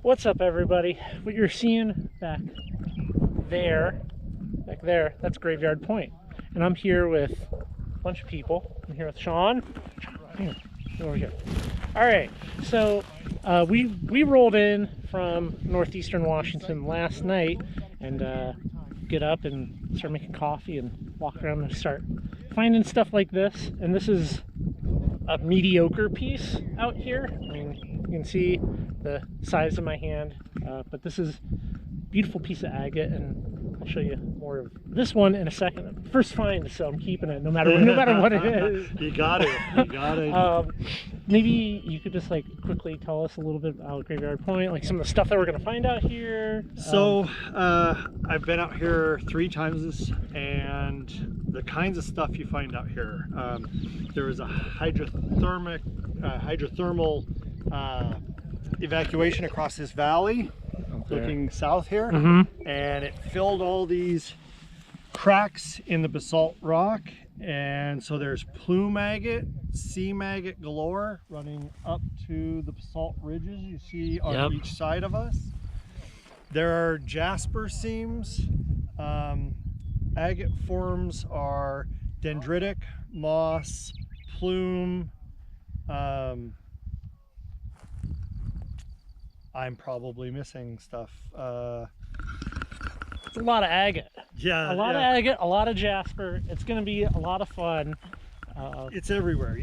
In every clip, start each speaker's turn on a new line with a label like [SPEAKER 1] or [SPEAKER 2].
[SPEAKER 1] What's up, everybody? What you're seeing back there, that's Graveyard Point. And I'm here with a bunch of people. I'm here with Shaughn. Here, over here. All right, so we rolled in from northeastern Washington last night and get up and start making coffee and walk around and start finding stuff like this. And this is a mediocre piece out here. I mean, you can see the size of my hand, but this is a beautiful piece of agate, and I'll show you more of this one in a second. First find, so I'm keeping it no matter what it is.
[SPEAKER 2] You got it. You got it.
[SPEAKER 1] Maybe you could just like quickly tell us a little bit about Graveyard Point, like some of the stuff that we're gonna find out here.
[SPEAKER 2] So I've been out here 3 times, and the kinds of stuff you find out here. There was a hydrothermal evacuation across this valley, looking south here, and it filled all these cracks in the basalt rock, and so there's plume agate, sea maggot galore running up to the basalt ridges you see on each side of us. There are jasper seams. Agate forms are dendritic, moss, plume. I'm probably missing stuff.
[SPEAKER 1] It's a lot of agate.
[SPEAKER 2] Yeah,
[SPEAKER 1] a lot of agate, a lot of jasper. It's going to be a lot of fun.
[SPEAKER 2] It's everywhere.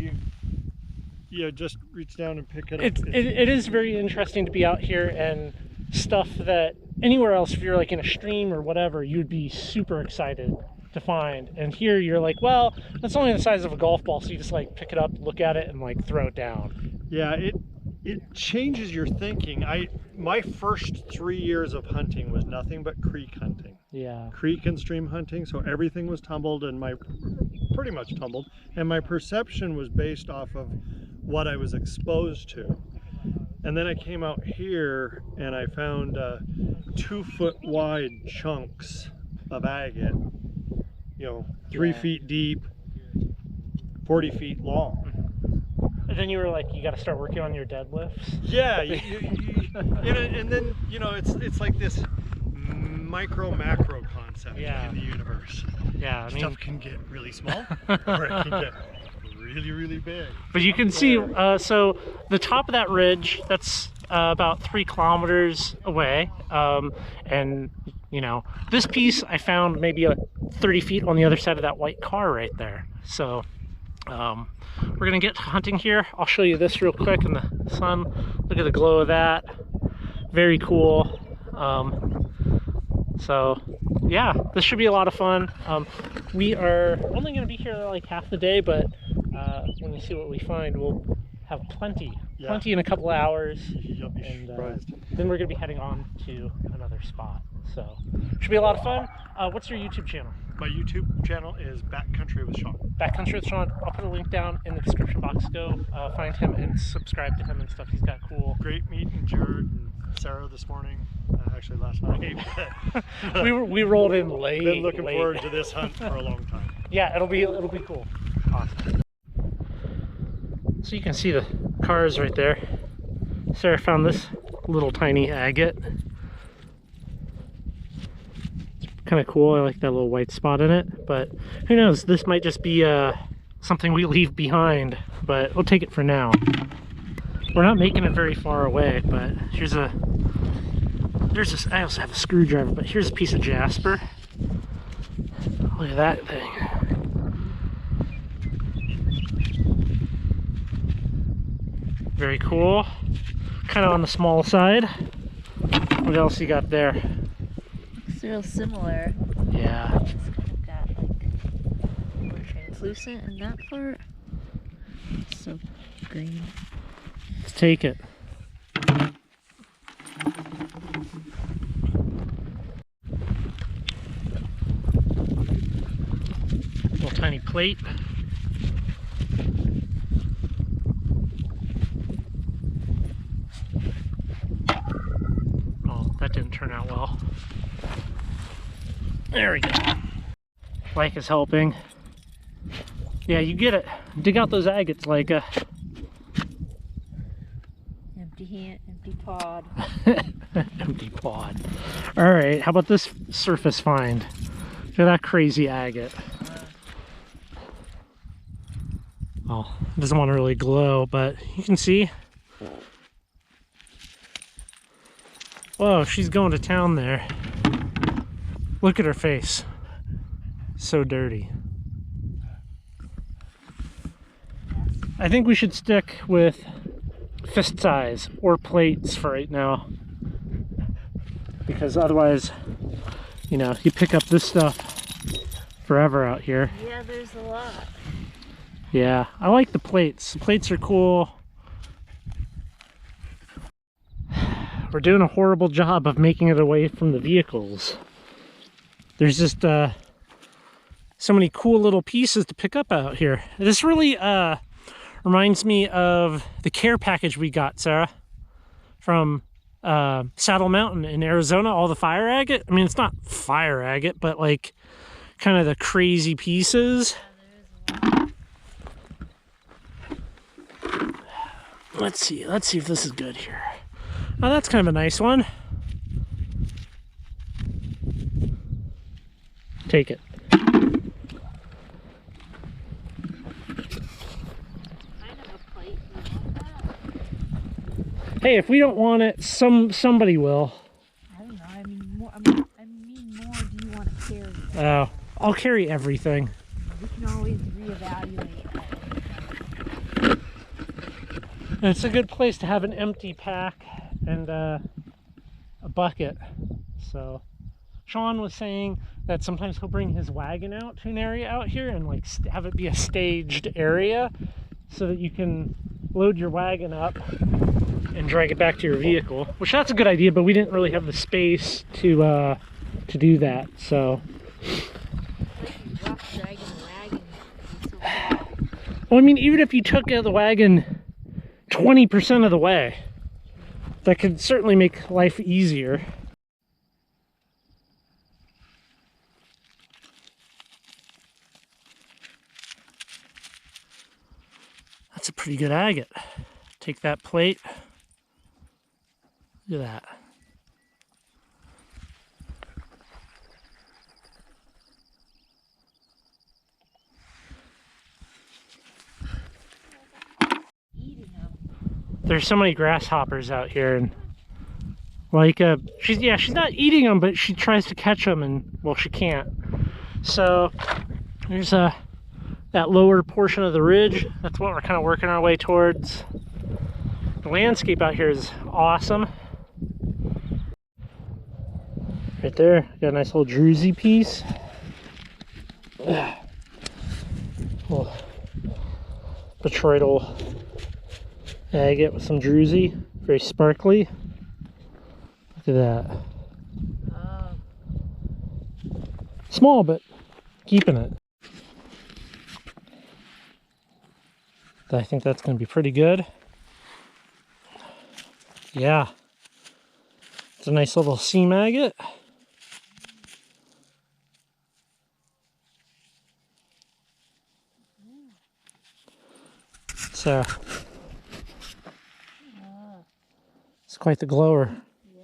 [SPEAKER 2] You just reach down and pick it up.
[SPEAKER 1] It is very interesting to be out here, and stuff that anywhere else, if you're like in a stream or whatever, you'd be super excited to find. And here you're like, well, that's only the size of a golf ball, so you just like pick it up, look at it, and like throw it down.
[SPEAKER 2] Yeah, it changes your thinking. My first 3 years of hunting was nothing but creek hunting.
[SPEAKER 1] Yeah.
[SPEAKER 2] Creek and stream hunting, so everything was tumbled, and pretty much tumbled, and my perception was based off of what I was exposed to. And then I came out here and I found 2 foot wide chunks of agate, 3 feet deep, 40 feet long.
[SPEAKER 1] And then you were like, you got to start working on your deadlifts.
[SPEAKER 2] Yeah, and then it's like this macro concept in the universe.
[SPEAKER 1] Yeah,
[SPEAKER 2] Stuff can get really small, or it can get really big.
[SPEAKER 1] But you can see, so the top of that ridge, that's about 3 kilometers away, and this piece I found maybe 30 feet on the other side of that white car right there. So we're gonna get hunting here. I'll show you this real quick in the sun. Look at the glow of that. Very cool. So yeah, this should be a lot of fun. We are only gonna be here like half the day, but when we see what we find, we'll have plenty in a couple of hours.
[SPEAKER 2] You'll be surprised.
[SPEAKER 1] Then we're gonna be heading on to another spot. So should be a lot of fun. What's your YouTube channel?
[SPEAKER 2] My YouTube channel is Backcountry with Shaughn.
[SPEAKER 1] Backcountry with Shaughn. I'll put a link down in the description box. Go find him and subscribe to him and stuff. He's got cool.
[SPEAKER 2] Great meeting Jared and Sarah this morning. Actually last night.
[SPEAKER 1] we rolled in late.
[SPEAKER 2] Been looking forward to this hunt for a long time.
[SPEAKER 1] Yeah, it'll be cool. Awesome. So you can see the cars right there. Sarah found this little tiny agate. Kind of cool. I like that little white spot in it, but who knows, this might just be something we leave behind, but we'll take it for now. We're not making it very far away, but there's this, I also have a screwdriver, but here's a piece of jasper. Look at that thing. Very cool. Kind of on the small side. What else you got there?
[SPEAKER 3] Real similar.
[SPEAKER 1] Yeah.
[SPEAKER 3] It's kind of got like more translucent in that part. It's so green.
[SPEAKER 1] Let's take it. Little tiny plate. Oh, that didn't turn out well. There we go. Mike is helping. Yeah, you get it. Dig out those agates like
[SPEAKER 3] Empty pod.
[SPEAKER 1] Empty pod. All right, how about this surface find? Look at that crazy agate. Oh, it doesn't want to really glow, but you can see. Whoa, she's going to town there. Look at her face. So dirty. I think we should stick with fist size or plates for right now. Because otherwise, you know, you pick up this stuff forever out here.
[SPEAKER 3] Yeah, there's a lot.
[SPEAKER 1] Yeah, I like the plates. The plates are cool. We're doing a horrible job of making it away from the vehicles. There's just so many cool little pieces to pick up out here. This really reminds me of the care package we got, Sarah, from Saddle Mountain in Arizona, all the fire agate. I mean, it's not fire agate, but like kind of the crazy pieces. Let's see if this is good here. Oh, that's kind of a nice one. Take it. Hey, if we don't want it, somebody will.
[SPEAKER 3] I don't know. I mean, more. Do you want to carry it?
[SPEAKER 1] Oh, I'll carry everything.
[SPEAKER 3] We can always reevaluate.
[SPEAKER 1] It's a good place to have an empty pack and a bucket. So, Shaughn was saying that sometimes he'll bring his wagon out to an area out here and like have it be a staged area so that you can load your wagon up and drag it back to your vehicle, which that's a good idea, but we didn't really have the space to do that. So well, I mean, even if you took the wagon 20% of the way, that could certainly make life easier. That's a pretty good agate. Take that plate. Look at that. There's so many grasshoppers out here, and like she's not eating them, but she tries to catch them, and well, she can't. So there's that lower portion of the ridge. That's what we're kind of working our way towards. The landscape out here is awesome. Right there, got a nice little druzy piece. Little botryoidal agate with some druzy, very sparkly. Look at that. Small, but keeping it. I think that's going to be pretty good. Yeah. It's a nice little seam agate. So it's quite the glower.
[SPEAKER 3] Yeah.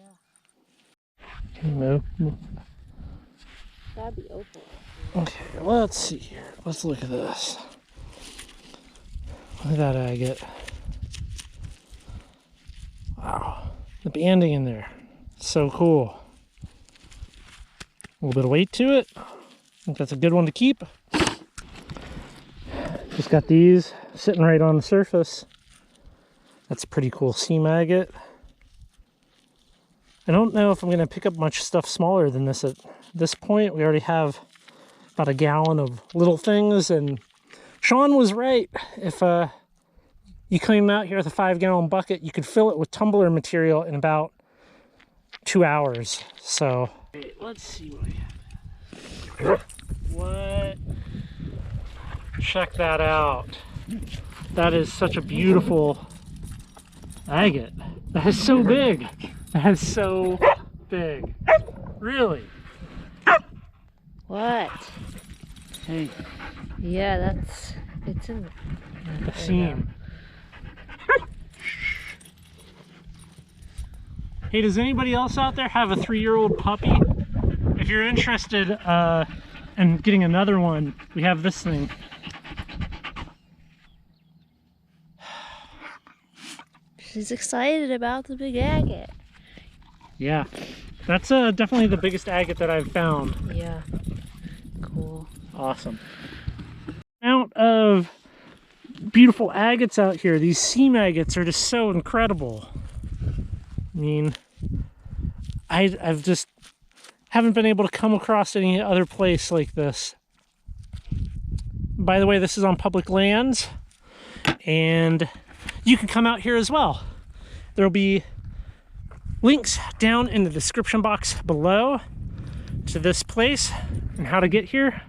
[SPEAKER 1] Can you move?
[SPEAKER 3] That'd be open.
[SPEAKER 1] Okay, let's see here. Let's look at this. Look at that agate. Wow. The banding in there. So cool. A little bit of weight to it. I think that's a good one to keep. Just got these sitting right on the surface. That's a pretty cool seam agate. I don't know if I'm going to pick up much stuff smaller than this at this point. We already have about a gallon of little things, and Shaughn was right. If you came out here with a 5-gallon bucket, you could fill it with tumbler material in about 2 hours. So let's see what we have. What? Check that out. That is such a beautiful agate. That is so big. That is so big. Really?
[SPEAKER 3] What?
[SPEAKER 1] Hey.
[SPEAKER 3] Yeah, it's in
[SPEAKER 1] the seam. Hey, does anybody else out there have a 3-year-old puppy? If you're interested in getting another one, we have this thing.
[SPEAKER 3] She's excited about the big agate.
[SPEAKER 1] Yeah, that's definitely the biggest agate that I've found.
[SPEAKER 3] Yeah. Cool.
[SPEAKER 1] Awesome. Amount of beautiful agates out here. These seam agates are just so incredible. I mean, I've just haven't been able to come across any other place like this. By the way, this is on public lands, and you can come out here as well. There'll be links down in the description box below to this place and how to get here.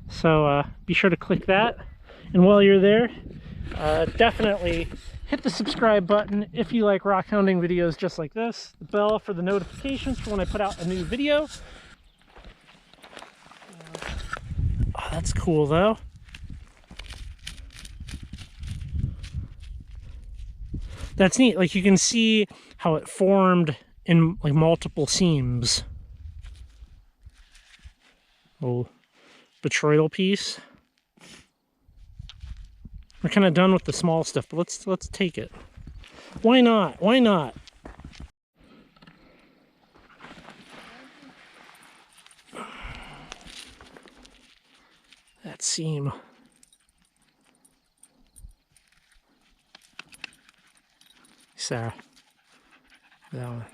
[SPEAKER 1] So be sure to click that. And while you're there, definitely hit the subscribe button if you like rock hounding videos just like this. The bell for the notifications for when I put out a new video. Oh, that's cool though. That's neat. Like you can see how it formed in like multiple seams. Oh, botryoidal piece. We're kind of done with the small stuff, but let's take it. Why not? Why not? That seam. Sarah. That one.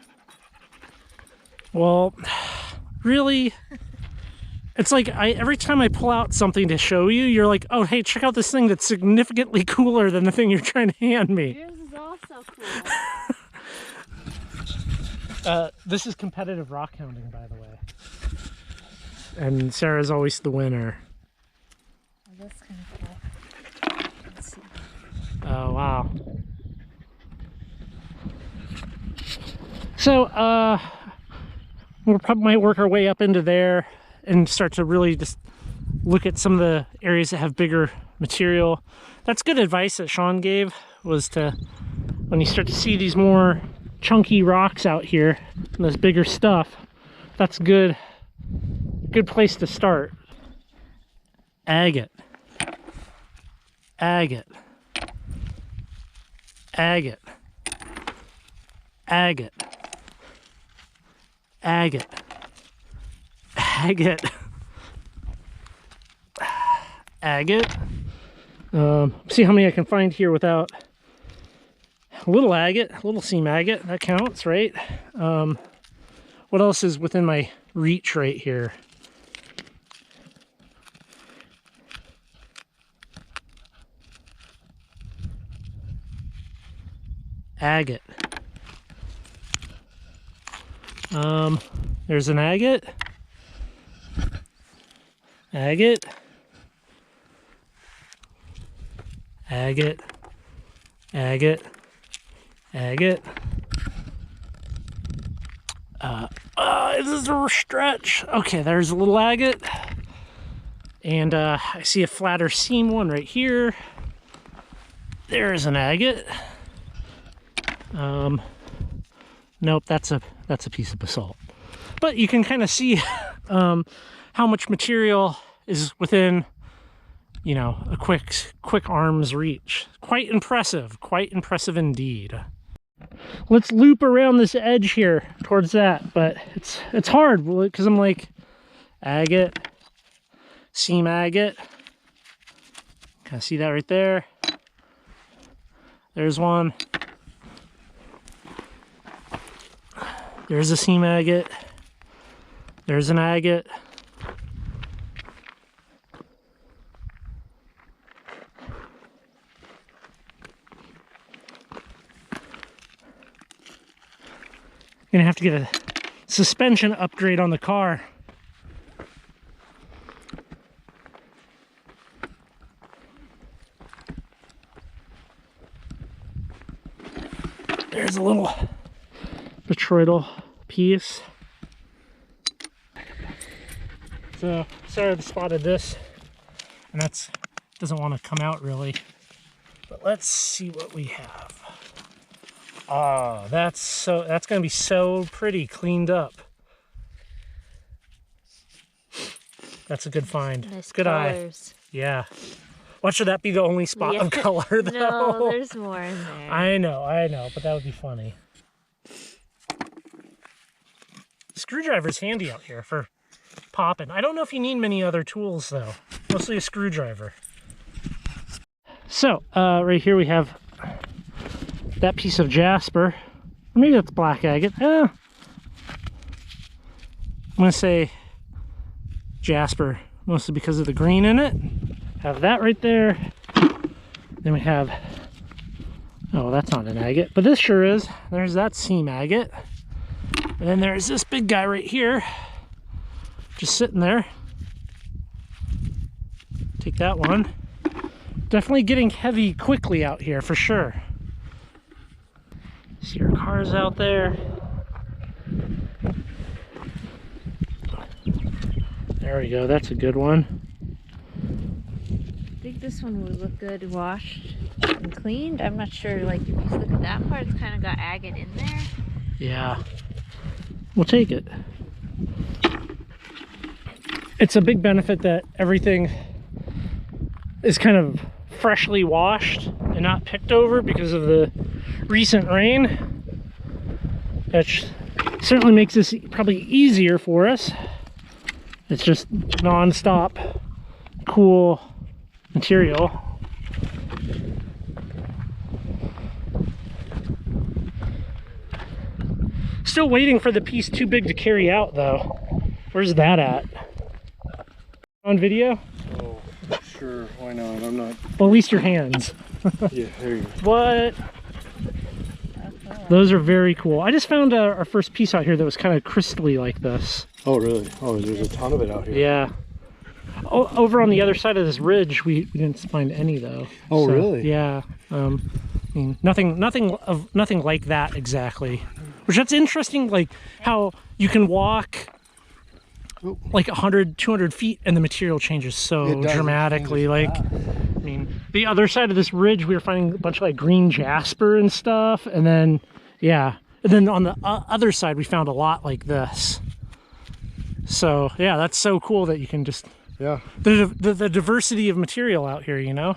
[SPEAKER 1] Well, really? It's like every time I pull out something to show you, you're like, oh, hey, check out this thing that's significantly cooler than the thing you're trying to hand me.
[SPEAKER 3] Yours is also cool.
[SPEAKER 1] This is competitive rock hounding, by the way. And Sarah's always the winner.
[SPEAKER 3] Oh, that's kind of cool. Let's see.
[SPEAKER 1] Oh, wow. So, we probably might work our way up into there and start to really just look at some of the areas that have bigger material. That's good advice that Shaughn gave, was to, when you start to see these more chunky rocks out here, and this bigger stuff, that's good place to start. Agate. Agate. Agate. Agate. Agate. Agate. Agate. See how many I can find here without a little agate, a little seam agate. That counts, right? What else is within my reach right here? Agate. There's an agate. Agate. Agate. Agate. Agate. This is a stretch. Okay, there's a little agate. And I see a flatter seam one right here. There's an agate. Nope, that's a piece of basalt. But you can kind of see how much material is within, you know, a quick arm's reach. Quite impressive indeed. Let's loop around this edge here towards that, but it's hard because I'm like agate, seam agate. Kind of see that right there. There's one. There's a seam agate. There's an agate. Gonna have to get a suspension upgrade on the car. There's a little botryoidal piece. So Sarah spotted this, and doesn't want to come out really. But let's see what we have. Oh, that's gonna be so pretty cleaned up. That's a good find.
[SPEAKER 3] Nice
[SPEAKER 1] good
[SPEAKER 3] colors.
[SPEAKER 1] eye. Yeah. Watch, should that be the only spot of color though?
[SPEAKER 3] No, there's more in there.
[SPEAKER 1] I know, but that would be funny. Screwdriver's handy out here for popping. I don't know if you need many other tools though. Mostly a screwdriver. So, right here we have that piece of jasper. Or maybe that's black agate. I'm gonna say jasper, mostly because of the green in it. Have that right there. Then we have, oh, that's not an agate, but this sure is. There's that seam agate. And then there's this big guy right here, just sitting there. Take that one. Definitely getting heavy quickly out here for sure. See our cars out there. There we go, that's a good one.
[SPEAKER 3] I think this one would look good washed and cleaned. I'm not sure, like if you look at that part, it's kind of got agate in there.
[SPEAKER 1] Yeah, we'll take it. It's a big benefit that everything is kind of freshly washed and not picked over because of the recent rain. That certainly makes this probably easier for us. It's just non-stop cool material. Still waiting for the piece too big to carry out though. Where's that at? On video?
[SPEAKER 2] Oh, sure, why not? I'm not.
[SPEAKER 1] Well, at least your hands.
[SPEAKER 2] Yeah, there you go.
[SPEAKER 1] What? Those are very cool. I just found our first piece out here that was kind of crystally like this.
[SPEAKER 2] Oh, really? Oh, there's a ton of it out here.
[SPEAKER 1] Yeah. Oh, over on the other side of this ridge, we didn't find any though.
[SPEAKER 2] Oh, so, really?
[SPEAKER 1] Yeah. I mean, nothing like that exactly. Which that's interesting, like how you can walk like 100, 200 feet and the material changes so dramatically. Like, I mean, the other side of this ridge, we were finding a bunch of like green jasper and stuff, and then yeah, and then on the other side, we found a lot like this. So yeah, that's so cool that you can just the diversity of material out here, you know.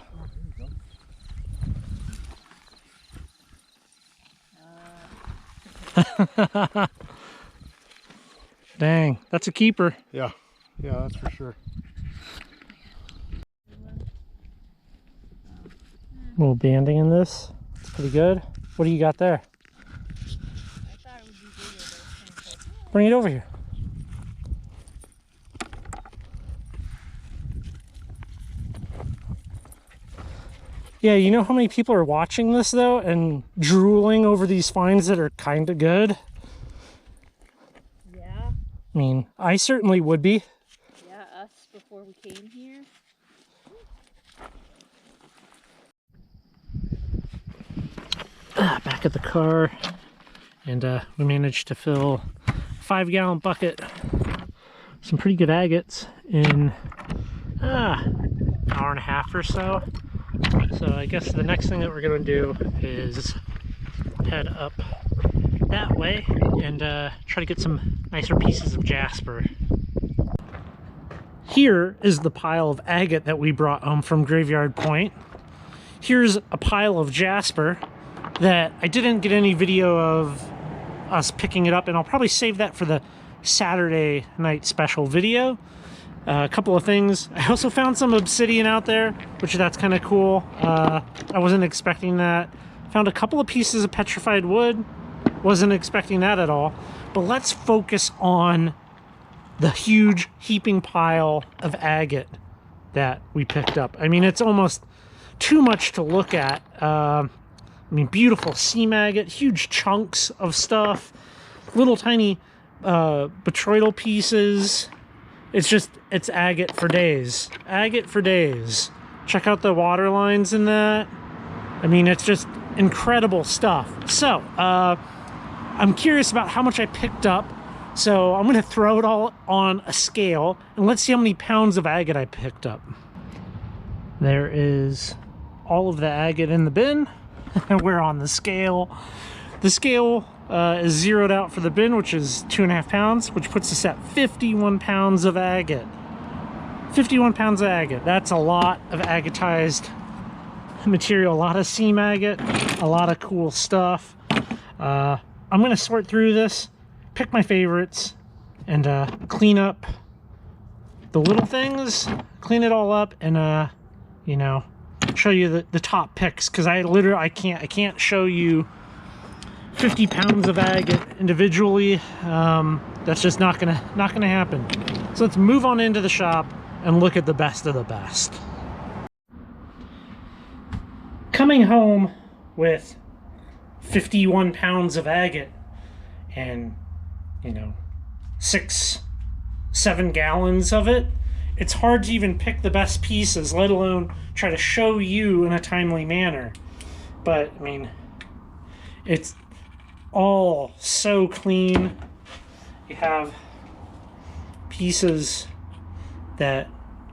[SPEAKER 1] Dang, that's a keeper.
[SPEAKER 2] Yeah, that's for sure.
[SPEAKER 1] A little banding in this. It's pretty good. What do you got there? Bring it over here. Yeah, you know how many people are watching this though and drooling over these finds that are kind of good?
[SPEAKER 3] Yeah.
[SPEAKER 1] I mean, I certainly would be.
[SPEAKER 3] Yeah, us before we came here.
[SPEAKER 1] Back at the car, and we managed to fill a 5-gallon bucket, some pretty good agates in an hour and a half or so. So I guess the next thing that we're going to do is head up that way and try to get some nicer pieces of jasper. Here is the pile of agate that we brought home from Graveyard Point. Here's a pile of jasper that I didn't get any video of us picking it up, and I'll probably save that for the Saturday night special video. A couple of things. I also found some obsidian out there, which that's kind of cool. I wasn't expecting that. Found a couple of pieces of petrified wood. Wasn't expecting that at all. But let's focus on the huge heaping pile of agate that we picked up. I mean, it's almost too much to look at. I mean, beautiful seam agate, huge chunks of stuff, little tiny botryoidal pieces. It's agate for days. Agate for days. Check out the water lines in that. I mean, it's just incredible stuff. So, I'm curious about how much I picked up. So I'm going to throw it all on a scale, and let's see how many pounds of agate I picked up. There is all of the agate in the bin. We're on the scale. The scale is zeroed out for the bin, which is 2.5 pounds, which puts us at 51 pounds of agate. 51 pounds of agate. That's a lot of agatized material, a lot of seam agate, a lot of cool stuff. I'm gonna sort through this, pick my favorites, and clean up the little things, clean it all up, and you know, show you the top picks, because I can't show you 50 pounds of agate individually. That's just not gonna happen. So let's move on into the shop and look at the best of the best. Coming home with 51 pounds of agate and, you know, 6-7 gallons of it, it's hard to even pick the best pieces, let alone try to show you in a timely manner. But I mean, it's all so clean. You have pieces that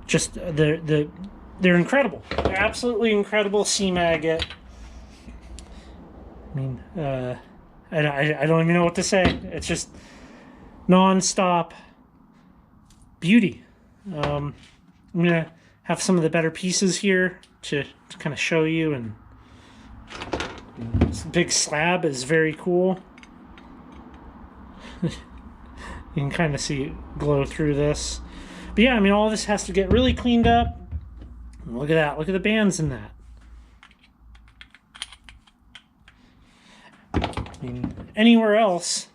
[SPEAKER 1] just they're incredible. They're absolutely incredible seam agate. I mean, I don't even know what to say. It's just non-stop beauty. I'm gonna have some of the better pieces here to kind of show you, and this big slab is very cool. You can kind of see it glow through this. But yeah, I mean, all this has to get really cleaned up. Look at that. Look at the bands in that. I mean, anywhere else,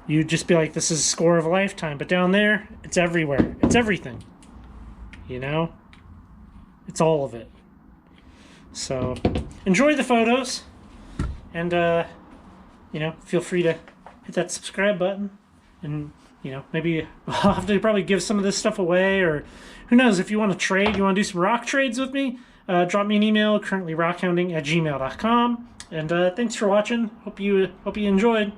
[SPEAKER 1] you'd just be like, this is a score of a lifetime. But down there, it's everywhere. It's everything. You know? It's all of it. So, enjoy the photos. And, you know, feel free to hit that subscribe button. And, you know, maybe I'll have to probably give some of this stuff away. Or, who knows, if you want to trade, you want to do some rock trades with me, drop me an email, currently rockhounding@gmail.com. And thanks for watching. Hope you enjoyed.